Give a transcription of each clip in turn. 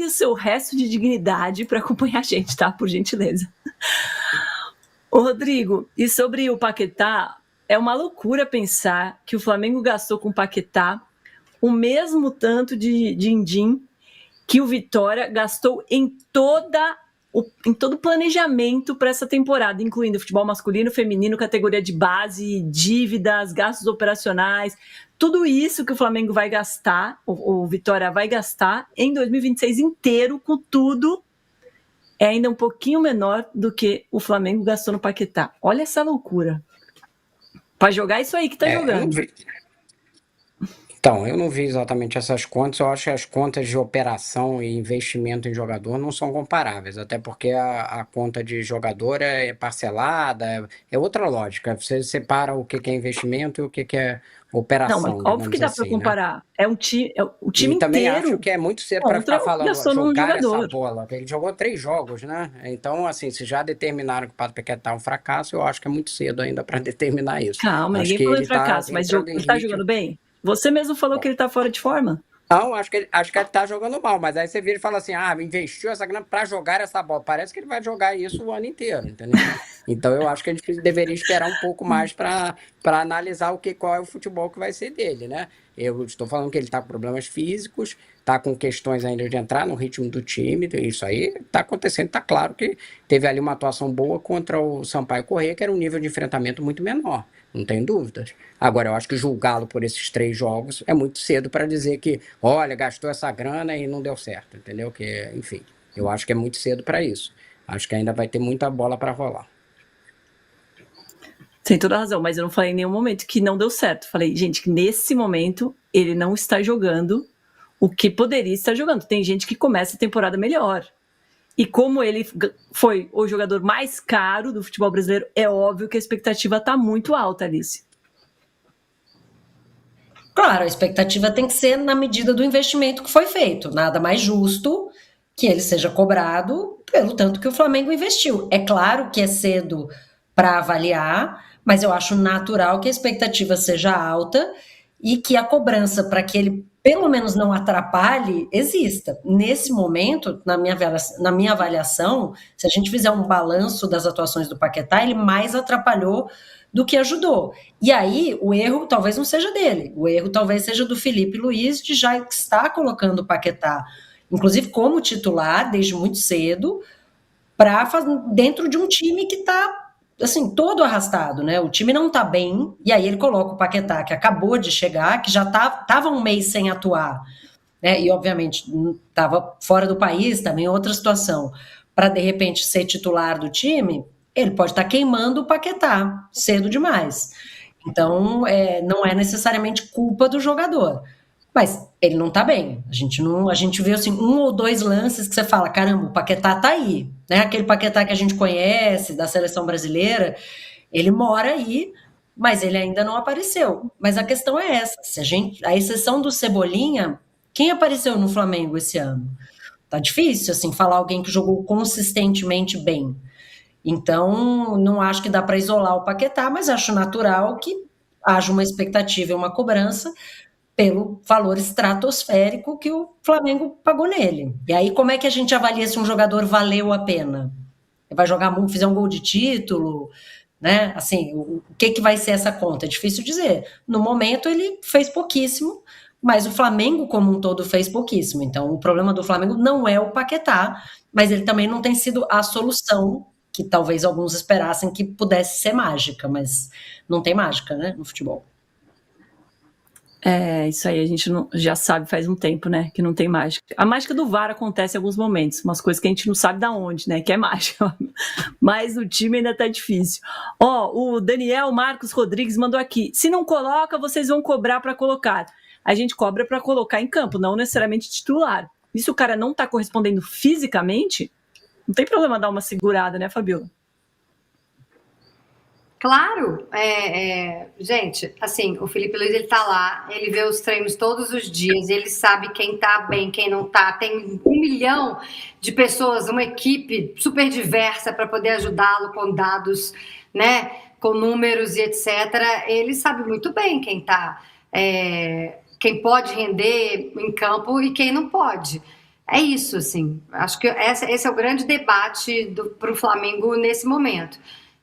pegue o seu resto de dignidade para acompanhar a gente, tá? Por gentileza. Ô, Rodrigo, e sobre o Paquetá, é uma loucura pensar que o Flamengo gastou com o Paquetá o mesmo tanto de din-din que o Vitória gastou em todo o planejamento para essa temporada, incluindo futebol masculino, feminino, categoria de base, dívidas, gastos operacionais, tudo isso que o Flamengo vai gastar, o Vitória vai gastar em 2026 inteiro, com tudo, é ainda um pouquinho menor do que o Flamengo gastou no Paquetá. Olha essa loucura. Para jogar isso aí que tá jogando. Então, eu não vi exatamente essas contas. Eu acho que as contas de operação e investimento em jogador não são comparáveis, até porque a conta de jogador é parcelada, é outra lógica. Você separa o que é investimento e o que é Não, mas operação, óbvio que digamos dá para assim, né? comparar. É o time E também acho inteiro que é muito cedo para ficar contra o que falando gastou num jogar essa jogador. bola. Ele jogou 3 jogos, né? Então, assim, se já determinaram que o Pato Paquetá é um fracasso, eu acho que é muito cedo ainda para determinar isso. Calma, Acho ninguém que falou em ele está fracasso, mas entrando em ele tá ritmo. jogando bem? Você mesmo falou que ele tá fora de forma. Não, acho que ele tá jogando mal, mas aí você vira e fala assim: ah, investiu essa grana pra jogar essa bola. Parece que ele vai jogar isso o ano inteiro, entendeu? Então eu acho que a gente deveria esperar um pouco mais para analisar qual é o futebol que vai ser dele, né? Eu estou falando que ele tá com problemas físicos, tá com questões ainda de entrar no ritmo do time, isso aí tá acontecendo, tá claro que teve ali uma atuação boa contra o Sampaio Corrêa, que era um nível de enfrentamento muito menor, não tem dúvidas. Agora, eu acho que julgá-lo por esses 3 jogos é muito cedo para dizer que, olha, gastou essa grana e não deu certo, entendeu? Que, enfim, eu acho que é muito cedo para isso. Acho que ainda vai ter muita bola para rolar. Tem toda a razão, mas eu não falei em nenhum momento que não deu certo. Falei, gente, que nesse momento ele não está jogando o que poderia estar jogando. Tem gente que começa a temporada melhor. E como ele foi o jogador mais caro do futebol brasileiro, é óbvio que a expectativa está muito alta, Alice. Claro, a expectativa tem que ser na medida do investimento que foi feito. Nada mais justo que ele seja cobrado pelo tanto que o Flamengo investiu. É claro que é cedo para avaliar, mas eu acho natural que a expectativa seja alta e que a cobrança para que ele pelo menos não atrapalhe exista. Nesse momento, na minha avaliação, se a gente fizer um balanço das atuações do Paquetá, ele mais atrapalhou do que ajudou. E aí, o erro talvez não seja dele, o erro talvez seja do Felipe Luiz, de já estar colocando o Paquetá, inclusive como titular, desde muito cedo, dentro de um time que está assim, todo arrastado, né? O time não está bem, e aí ele coloca o Paquetá, que acabou de chegar, que já estava um mês sem atuar, né? E obviamente estava fora do país, também outra situação, para de repente ser titular do time, ele pode estar queimando o Paquetá cedo demais. Então, não é necessariamente culpa do jogador. Mas ele não tá bem. A gente viu assim, 1 ou 2 lances que você fala, caramba, o Paquetá tá aí, né? Aquele Paquetá que a gente conhece da seleção brasileira, ele mora aí, mas ele ainda não apareceu. Mas a questão é essa, a exceção do Cebolinha, quem apareceu no Flamengo esse ano? Tá difícil assim falar alguém que jogou consistentemente bem. Então, não acho que dá para isolar o Paquetá, mas acho natural que haja uma expectativa e uma cobrança pelo valor estratosférico que o Flamengo pagou nele. E aí, como é que a gente avalia se um jogador valeu a pena? Vai jogar, fizer um gol de título, né? Assim, o que vai ser essa conta? É difícil dizer. No momento, ele fez pouquíssimo, mas o Flamengo como um todo fez pouquíssimo. Então, o problema do Flamengo não é o Paquetá, mas ele também não tem sido a solução que talvez alguns esperassem que pudesse ser mágica, mas não tem mágica, né, no futebol. É, isso aí a gente já sabe faz um tempo, né, que não tem mágica. A mágica do VAR acontece em alguns momentos, umas coisas que a gente não sabe da onde, né, que é mágica. Mas o time ainda tá difícil. Ó, o Daniel Marcos Rodrigues mandou aqui, se não coloca, vocês vão cobrar para colocar. A gente cobra para colocar em campo, não necessariamente titular. E se o cara não tá correspondendo fisicamente, não tem problema dar uma segurada, né, Fabiola? Claro, gente, assim, o Felipe Luiz, ele tá lá, ele vê os treinos todos os dias, ele sabe quem tá bem, quem não tá, tem 1 milhão de pessoas, uma equipe super diversa para poder ajudá-lo com dados, né, com números e etc. Ele sabe muito bem quem tá, quem pode render em campo e quem não pode. é isso, assim. Acho que esse é o grande debate para o Flamengo nesse momento.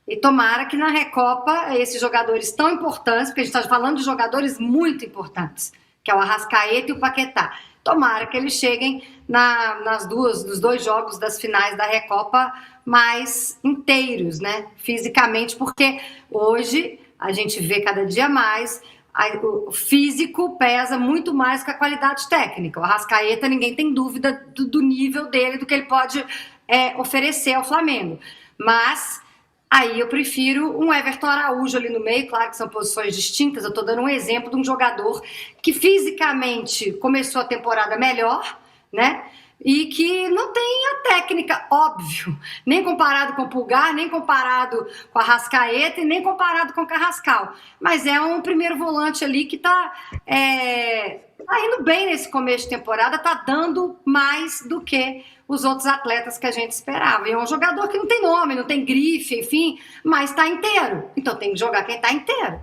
E tomara que na Recopa esses jogadores tão importantes, porque a gente está falando de jogadores muito importantes, que é o Arrascaeta e o Paquetá. Tomara que eles cheguem nos dois jogos das finais da Recopa mais inteiros, né? Fisicamente, porque hoje a gente vê cada dia mais o físico pesa muito mais que a qualidade técnica. O Arrascaeta, ninguém tem dúvida do nível dele, do que ele pode oferecer ao Flamengo. Mas aí eu prefiro um Everton Araújo ali no meio, claro que são posições distintas, eu estou dando um exemplo de um jogador que fisicamente começou a temporada melhor, né? E que não tem a técnica, óbvio, nem comparado com o Pulgar, nem comparado com a Arrascaeta e nem comparado com o Carrascal. Mas é um primeiro volante ali que está indo bem nesse começo de temporada, está dando mais do que os outros atletas que a gente esperava. E é um jogador que não tem nome, não tem grife, enfim, mas está inteiro. Então tem que jogar quem está inteiro.